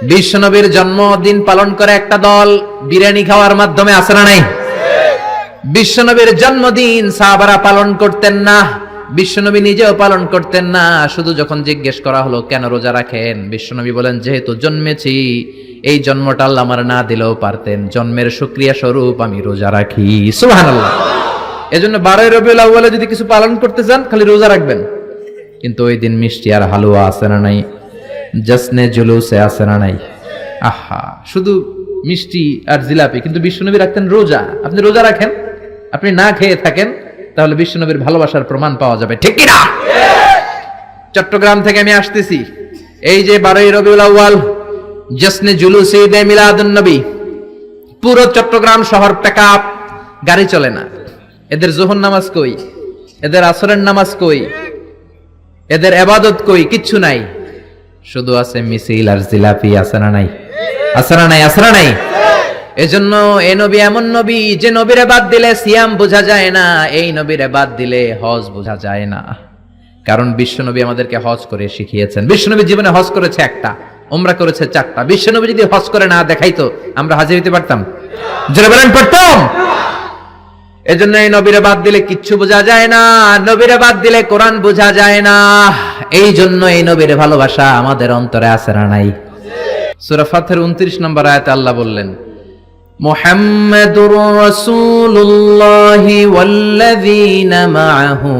বিশ্বনবীর জন্মদিন পালন করে একটা দল বিরিয়ানি খাওয়ার মাধ্যমে, আছে না নাই? বিশ্বনবীর জন্মদিন সাহাবারা পালন করতেন না, বিশ্বনবী নিজেও পালন করতেন না। শুধু যখন জিজ্ঞেস করা হলো কেন রোজা রাখেন, বিশ্বনবী বলেন যেহেতু জন্মেছি, এই জন্মটা আল্লাহ আমার না দিলেও পারতেন, জন্মের শুকরিয়া স্বরূপ আমি রোজা রাখি। সুবহানাল্লাহ। এজন্য 12 রবিউল আউয়ালে যদি কিছু পালন করতে চান খালি রোজা রাখবেন, কিন্তু ওই দিন মিষ্টি আর হালুয়া আছে না নাই, জশ্নে জুলুসে আছে না নাই। আহা, শুধু মিষ্টি আর জিলাপি, কিন্তু বিশ্বনবী রাখতেন রোজা। আপনি রোজা রাখেন, আপনি না খেয়ে থাকেন, তাহলে বিশ্বনবীর ভালোবাসার প্রমাণ পাওয়া যাবে, ঠিক কি না? চট্টগ্রাম থেকে আমি আসতেছি, এই যে 12 রবিউল আউয়াল জশ্নে জুলুসে ঈদে মিলাদুন নবী, পুরো চট্টগ্রাম শহর প্যাকআপ, গাড়ি চলে না। এদের যোহর নামাজ কই, এদের আসরের নামাজ কই, এদের ইবাদত কই? কিচ্ছু নাই, শুধু আছে মিছিল আর জিলাপি। আছে না নাই? আছে না নাই? আছে না নাই? এজন্য এই নবী এমন নবী যে নবীরে বাদ দিলে সিয়াম বোঝা যায় না, এই নবীরে বাদ দিলে হজ বোঝা যায় না। কারণ বিশ্বনবী আমাদেরকে হজ করে শিখিয়েছেন। বিশ্বনবী জীবনে হজ করেছে একটা, উমরা করেছে 4টা। বিশ্বনবী যদি হজ করে না দেখাইতো, আমরা হাজির হইতে পারতাম? জোরে বলেন, পারতাম? এজন্য এই নবীরে বাদ দিলে কিচ্ছু বোঝা যায় না, নবীরে বাদ দিলে কোরআন বোঝা যায় না। এই জন্য এই নবীর ভালোবাসা আমাদের অন্তরে আছে না নাই? সূরা ফাতিহার 29 নম্বর আয়াতে আল্লাহ বললেন, মুহাম্মাদুর রাসূলুল্লাহি ওয়াল্লাযীনা মাআহু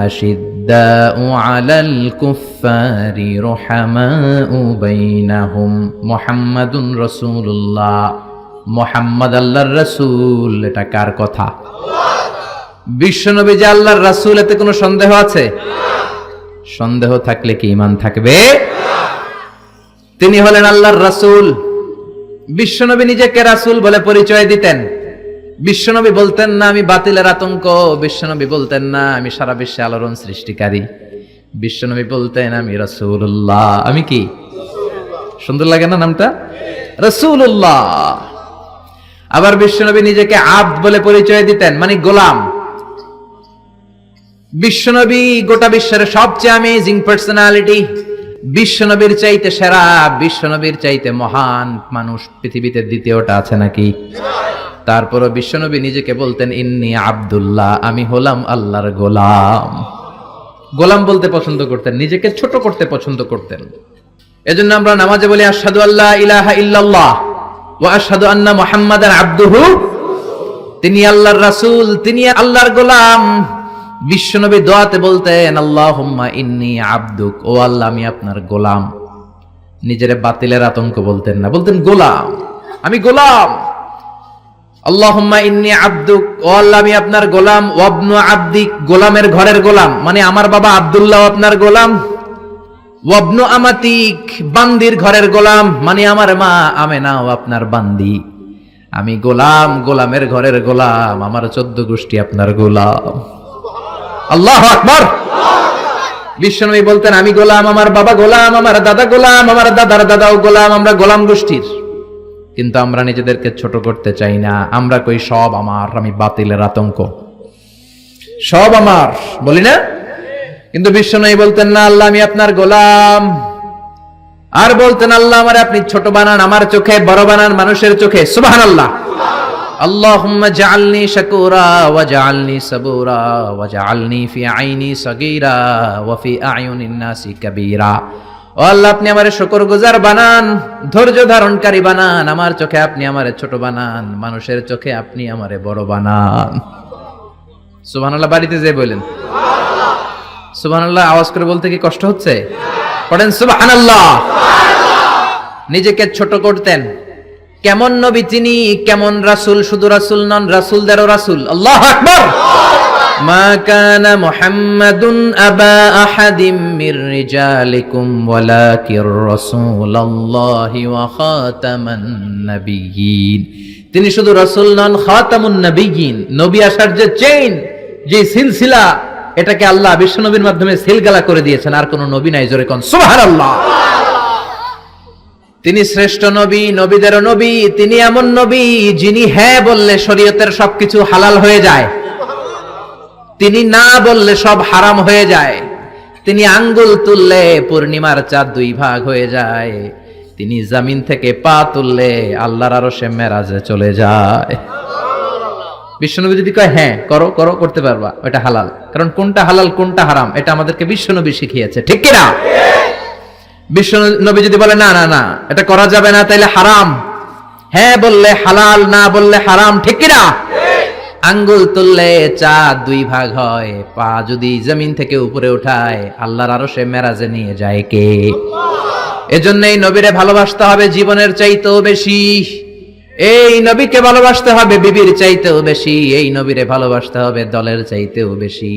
আশিদ্দাউ আলাল কুফফারি রুহামাউ বাইনাহুম। মুহাম্মাদুর রাসূলুল্লাহ, মুহাম্মদ আল্লাহর রাসূল। এটা কার কথা? বিশ্বনবী যে আল্লাহর রাসূল, এতে কোনো সন্দেহ আছে? সন্দেহ থাকলে কি ঈমান থাকবে? তিনি হলেন আল্লাহর রাসূল। বিশ্বনবী নিজেকে রাসূল বলে পরিচয় দিতেন। বিশ্বনবী বলতেন না আমি বাতিলের আতঙ্ক, বিশ্বনবী বলতেন না আমি সারা বিশ্বে আলোড়ন সৃষ্টিকারী, বিশ্বনবী বলতেন আমি রাসূলুল্লাহ। আমি কি? সুন্দর লাগে না নামটা? রাসূলুল্লাহ। আবার বিশ্বনবী নিজেকে আব্দ বলে পরিচয় দিতেন, মানে গোলাম। বিশ্বনবী গোটা বিশ্বের সবচেয়ে অ্যামেজিং পার্সোনালিটি, বিশ্বনবীর চাইতে সেরা, বিশ্বনবীর চাইতে মহান মানুষ পৃথিবীতে দ্বিতীয়টা আছে নাকি? তারপরও বিশ্বনবী নিজেকে বলতেন ইন্নী আব্দুল্লাহ, আমি হলাম আল্লাহর গোলাম। গোলাম বলতে পছন্দ করতেন, নিজেকে ছোট করতে পছন্দ করতেন। এজন্য আমরা নামাজে বলি আশহাদু আল্লা ইলাহা ইল্লাল্লাহ ওয়া আশহাদু আন্না মুহাম্মাদান আবদুহু। তিনি আল্লাহর রাসূল, তিনি আল্লাহর গোলাম। বিশ্বনবী দোয়াতে বলতেন আল্লাহুম্মা ইন্নী আবদুক, ও আল্লাহ আমি আপনার গোলাম। নিজের বাতিলের আতঙ্ক বলতেন না, বলতেন গোলাম, আমি গোলাম। আল্লাহুম্মা ইন্নী আবদুক, ও আল্লাহ আমি আপনার গোলাম। ওয়াবনু আবদিক, গোলামের ঘরের গোলাম, মানে আমার বাবা আব্দুল্লাহ আপনার গোলাম। ওয়াবনু আমাতিক, বান্দির ঘরের গোলাম, মানে আমার মা আমেনাও আপনার বান্দি। আমি গোলাম, গোলামের ঘরের গোলাম, আমার 14 গোষ্ঠী আপনার গোলাম। আল্লাহু আকবার। বিশ্বনবী বলতেন আমি গোলাম, আমার বাবা গোলাম, আমার দাদা গোলাম, আমার দাদার দাদাও গোলাম, আমরা গোলাম গোষ্ঠীর। কিন্তু আমরা নিজেদেরকে ছোট করতে চাই না, আমরা কই সব আমার, আমি বাতিলের আতঙ্ক, সব আমার বলি না। কিন্তু বিশ্বনবী বলতেন না আল্লাহ আমি আপনার গোলাম। আর বলতেন আল্লাহ আমারে আপনি ছোট বানান, আমার চোখে বড় বানান, মানুষের চোখে। সুবহানাল্লাহ। আল্লাহুম্মা জাআলনি শাকুরা ওয়া জাআলনি সাবুরা ওয়া জাআলনি ফি আইনি সাগীরা ওয়া ফি আয়ুনিন নাসি কাবীরা। ও আল্লাহ আপনি আমারে শুকরগুজার বানান, ধৈর্য ধারণকারী বানান, আমার চোখে আপনি আমারে ছোট বানান, মানুষের চোখে আপনি আমারে বড় বানান। সুবহানাল্লাহ। বাড়িতে যেয়ে বলেন সুবহানাল্লাহ। সুবহানাল্লাহ আওয়াজ করে বলতে কি কষ্ট হচ্ছে? পড়েন সুবহানাল্লাহ। নিজেকে ছোট করতেন। কেমন নবী তিনি, কেমন রাসূল, শুধু রাসূল নন, রাসূলদেরও রাসূল। আল্লাহু আকবার। মা কানা মুহাম্মাদুন আবা আহাদিম মির রিজালিকুম ওয়ালাকির রাসূলুল্লাহি ওয়া খাতামান নাবিয়্যিন। তিনি শুধু রাসূল নন, খাতামুন নাবিয়্যিন। নবী আসার যে চেইন, যে সিলসিলা, এটাকে আল্লাহ বিশ্বনবীর মাধ্যমে সিলগালা করে দিয়েছেন। আর কোন নবী নাই, জোরে কোন সুবহানাল্লাহ। তিনি শ্রেষ্ঠ নবী, নবীদেরও নবী। তিনি এমন নবী যিনি হ্যাঁ বললে শরীয়তের সবকিছু হালাল হয়ে যায়, তিনি না বললে সব হারাম হয়ে যায়। তিনি আঙ্গুল তুললে পূর্ণিমার চাঁদ 2 ভাগ হয়ে যায়। তিনি জমিন থেকে পা তুললে আল্লাহর আরশে মেরাজে চলে যায়। বিশ্বনবী যদি কয় হ্যাঁ করো করো করতে পারবা, ওটা হালাল। কারণ কোনটা হালাল কোনটা হারাম এটা আমাদেরকে বিশ্বনবী শিখিয়েছে, ঠিক কিনা? বিশ্বনবী যদি বলে না না না এটা করা যাবে না, তাইলে হারাম, হ্যাঁ বললে হালাল, না বললে হারাম, ঠিক কিনা? আঙ্গুল তুললে চাঁদ দুই ভাগ হয়, পা যদি জমিন থেকে উপরে উঠায় আল্লাহর আরশে মেরাজে নিয়ে যায় কে? এজন্য এই নবীরে ভালোবাসতে হবে জীবনের চাইতেও বেশি, এই নবীকে ভালোবাসতে হবে বিবির চাইতেও বেশি, এই নবীরে ভালোবাসতে হবে দলের চাইতেও বেশি,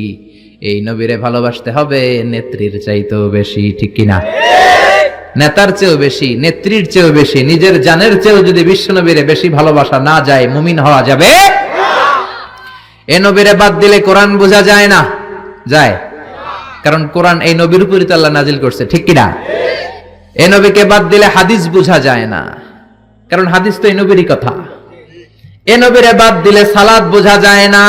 এই নবীরে ভালোবাসতে হবে নেত্রীর চাইতেও বেশি, ঠিক কিনা? নেতার চেয়েও বেশি, নেত্রীর চেয়েও বেশি, নিজের জানের চেয়েও যদি বিশ্বনবীরে বেশি ভালোবাসা না যায় মুমিন হওয়া যাবে? এ নবীরে বাদ দিলে কোরআন বোঝা যায় না, যায়? কারণ কোরআন এই নবীর উপরই তো আল্লাহ নাজিল করছে, ঠিক কিনা? এ নবীকে বাদ দিলে হাদিস বোঝা যায় না, কারণ হাদিস তো এই নবীরই কথা। এ নবীরে বাদ দিলে সালাত বোঝা যায় না,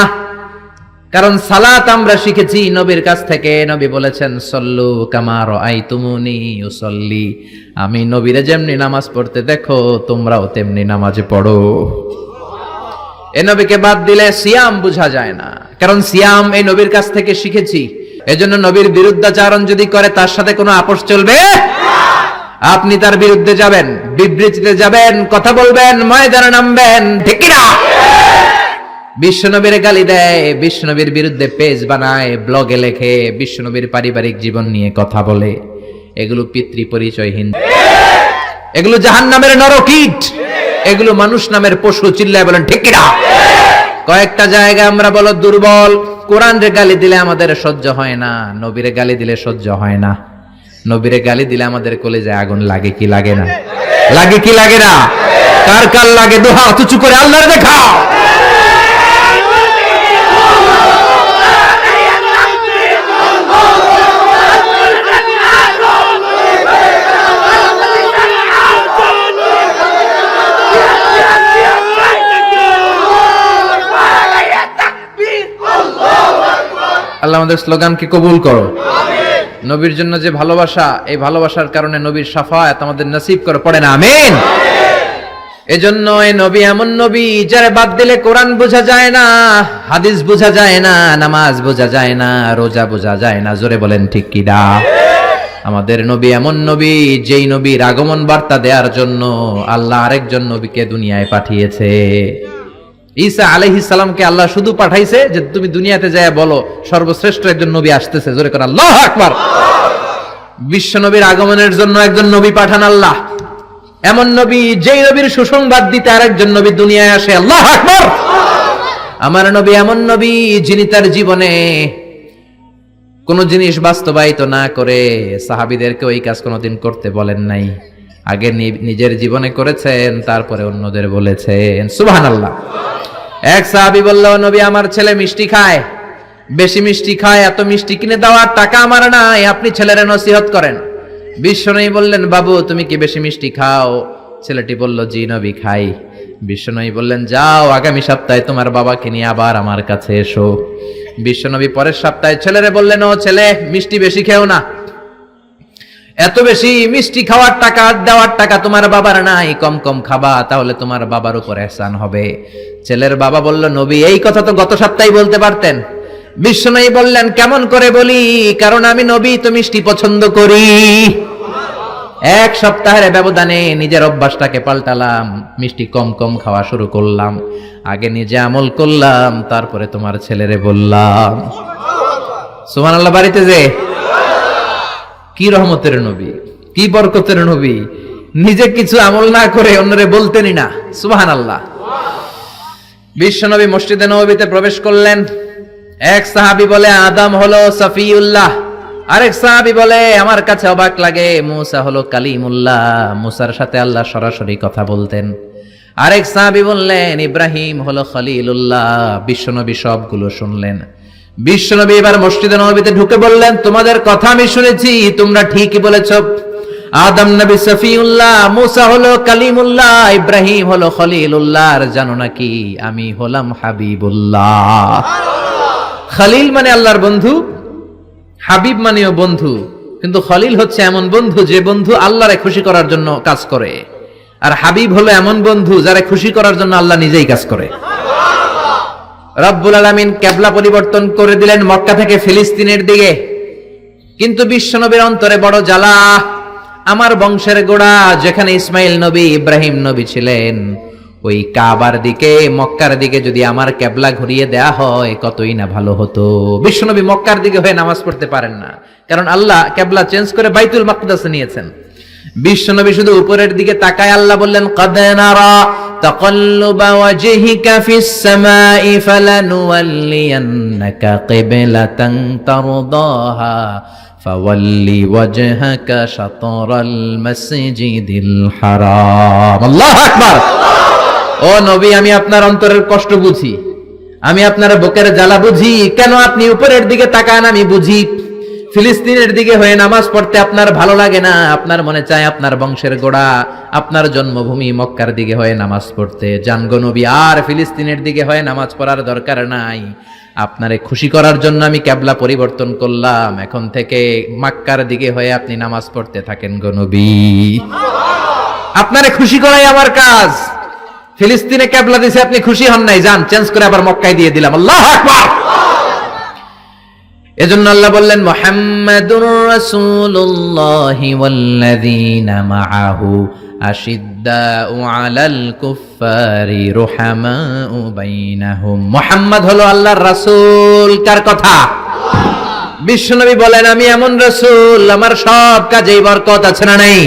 কারণ সালাত আমরা শিখেছি নবীর কাছ থেকে। নবী বলেছেন সল্লু কামা রাআইতুমুনি উসাল্লি, আমি নবীরে যেমনি নামাজ পড়তে দেখো তোমরাও তেমনি নামাজ পড়ো। এ নবীকে বাদ দিলে সিয়াম বোঝা যায় না, কারণ সিয়াম এই নবীর কাছ থেকে শিখেছি। এজন্য নবীর বিরুদ্ধাচারণ যদি করে তার সাথে কোনো আপোষ চলবে? আপনি তার বিরুদ্ধে যাবেন, বিবৃতিতে যাবেন, কথা বলবেন, ময়দানে নামবেন, ঠিক কিনা? বিশ্বনবীর গালি দেয়, বিশ্বনবীর বিরুদ্ধে পেজ বানায়, ব্লগে লেখে, বিশ্বনবীর পারিবারিক জীবন নিয়ে কথা বলে, এগুলো পিতৃ পরিচয়হীন, এগুলো জাহান্নামের নরকীট, এগুলো মানুষ নামের পশু। চিল্লায় বলেন ঠিক কিনা? কয়েকটা জায়গায় আমরা বলো দুর্বল, কোরআনের গালি দিলে আমাদের সহ্য হয় না, নবীরে গালি দিলে সহ্য হয় না। নবীরে গালি দিলে আমাদের কলিজায় আগুন লাগে কি লাগে না? লাগে কি লাগে না? কার কার লাগে? দুই হাত উঁচু করে আল্লাহর দেখাও। আল্লাহ আমাদের স্লোগানকে কবুল করো। নবীর জন্য যে ভালোবাসা, এই ভালোবাসার কারণে নবীর শাফায়াত আমাদের নসিব করে, পড়ে না আমিন? এজন্য এই নবী এমন নবী যারে বাদ দিলে কোরআন বোঝা যায় না, হাদিস বোঝা যায় না, নামাজ বোঝা যায় না, রোজা বোঝা যায় না। জোরে বলেন ঠিক কি না? আমাদের নবী এমন নবী যেই নবীর আগমন বার্তা দেওয়ার জন্য আল্লাহ আরেকজন নবীকে দুনিয়ায় পাঠিয়েছে। ঈসা আলাইহিস সালামকে আল্লাহ শুধু পাঠাইছে যে তুমি দুনিয়াতে যায় বলো সর্বশ্রেষ্ঠ একজন নবী আসতেছে। জোরে করে আল্লাহু আকবার। বিশ্ব নবীর আগমনের জন্য একজন নবী পাঠান আল্লাহ, এমন নবী যেই নবীর সুসংবাদ দিতে আরেকজন নবী দুনিয়ায় আসে। আল্লাহু আকবার। আমার নবী এমন নবী যিনি তার জীবনে কোন জিনিস বাস্তবায়িত না করে সাহাবীদেরকে ওই কাজ কোনোদিন করতে বলেন নাই, আগে নিজের জীবনে করেছেন, তারপরে অন্যদের বলেছেন। সুবহানাল্লাহ। এক সাহাবী বলল, নবী আমার ছেলে মিষ্টি খায়, বেশি মিষ্টি খায়, এত মিষ্টি কিনে দেওয়ার টাকা আমার নাই, আপনি ছেলের নসিহত করেন। বিশ্বনবী বললেন, বাবু তুমি কি বেশি মিষ্টি খাও? ছেলেটি বলল, জি নবী খাই। বিশ্বনবী বললেন, যাও আগামী সপ্তাহে তোমার বাবাকে নিয়ে আবার আমার কাছে এসো। বিশ্বনবী পরের সপ্তাহে ছেলেরে বললেন, ও ছেলে মিষ্টি বেশি খেও না, এত বেশি মিষ্টি খাওয়ার টাকা দেওয়ার টাকা তোমার বাবার নাই, কম কম খাবা, তাহলে তোমার বাবার উপর ihsan হবে। ছেলের বাবা বলল, নবী এই কথা তো গত সপ্তাহে বলতে পারতেন। বিশ্বনবী বললেন, কেমন করে বলি, কারণ আমি নবী তো মিষ্টি পছন্দ করি। এক সপ্তাহের ব্যবধানে নিজের অভ্যাসটাকে পাল্টালাম, মিষ্টি কম কম খাওয়া শুরু করলাম, আগে নিজে আমল করলাম, তারপরে তোমার ছেলেরে বললাম। সুবহানাল্লাহ। বাড়িতে যে কি রহমতের নবী, কি বরকতের নবী, নিজে কিছু আমল না করে অন্যরে বলতেনই না। সুবহানাল্লাহ। বিশ্বনবী মসজিদে নববীতে প্রবেশ করলেন। এক সাহাবী বলে, আদম হলো সফিউল্লাহ। আরেক সাহাবী বলে, আমার কাছে অবাক লাগে, মুসা হলো কালিমুল্লাহ, মুসার সাথে আল্লাহ সরাসরি কথা বলতেন। আরেক সাহাবী বললেন, ইব্রাহিম হলো খলিলুল্লাহ। বিশ্বনবী সবগুলো শুনলেন। বিশ্বনবী এবার মসজিদে নববীতে ঢুকে বললেন, তোমাদের কথা আমি শুনেছি, তোমরা ঠিকই বলেছ। আদম নবী সফিউল্লাহ, মুসা হলো কালিমুল্লাহ, ইব্রাহিম হলো খলিলুল্লাহ, আর জানো নাকি আমি হলাম হাবিবুল্লাহ। খলিল মানে আল্লাহর বন্ধু, হাবিব মানেও বন্ধু, কিন্তু খলিল হচ্ছে এমন বন্ধু যে বন্ধু আল্লাহরে খুশি করার জন্য কাজ করে, আর হাবিব হলো এমন বন্ধু যারা খুশি করার জন্য আল্লাহ নিজেই কাজ করে। রব্বুল আলামিন কিবলা পরিবর্তন করে দিলেন মক্কা থেকে ফিলিস্তিনের দিকে, কিন্তু বিশ্বনবীর অন্তরে বড় জ্বালা। আমার বংশের গোড়া যেখানে ইসমাইল নবী ইব্রাহিম নবী ছিলেন, ওই কাবার দিকে মক্কার দিকে যদি আমার কিবলা ঘুরিয়ে দেয়া হয় কতই না ভালো হতো। বিশ্বনবী মক্কার দিকে হয়ে নামাজ পড়তে পারেন না, কারণ আল্লাহ কিবলা চেঞ্জ করে বাইতুল মাকদাসে নিয়েছেন। বিশ্বনবী শুধু উপরের দিকে তাকায় আল্লাহ বললেন, ক্বাদ নারা তাকাল্লুবা ওয়াজহিকা ফিস সামাই ফালানুওয়াল্লিয়ান্নাকা কিবলাতান তারদাহা ফাওয়াল্লি ওয়াজহাকা শাতরাল মাসজিদিল হারাম। আল্লাহু আকবার। ও নবী, আমি আপনার অন্তরের কষ্ট বুঝি, আমি আপনার বুকের জ্বালা বুঝি। কেন আপনি উপরের দিকে তাকান আমি বুঝি। ফিলিস্তিনের দিকে হয়ে নামাজ পড়তে আপনার ভালো লাগে না, আপনার মনে চায় আপনার বংশের গোড়া, আপনার জন্মভূমি মক্কার দিকে হয়ে নামাজ পড়তে। যান গো নবী, আর ফিলিস্তিনের দিকে হয়ে নামাজ পড়ার দরকার নাই। আপনারে খুশি করার জন্য আমি কিবলা পরিবর্তন করলাম, এখন থেকে মক্কার দিকে হয়ে আপনি নামাজ পড়তে থাকেন গো নবী। আপনারে খুশি করাই আমার কাজ। ফিলিস্তিনে কিবলা দিছে, আপনি খুশি হন নাই, যান চেঞ্জ করে আবার মক্কায় দিয়ে দিলাম। আল্লাহু আকবার। এজন্য আল্লাহ বললেন, মুহাম্মাদুর রাসূলুল্লাহি ওয়াল্লাযীনা মাআহু আশিদ্দাউ আলাল কুফফারি রুহামাউ বাইনাহুম। মুহাম্মদ হলো আল্লাহর রাসূল। কার কথা? বিশ্বনবী বলেন, আমি এমন রাসূল, আমার সব কাজেই বরকত আছে না নাই?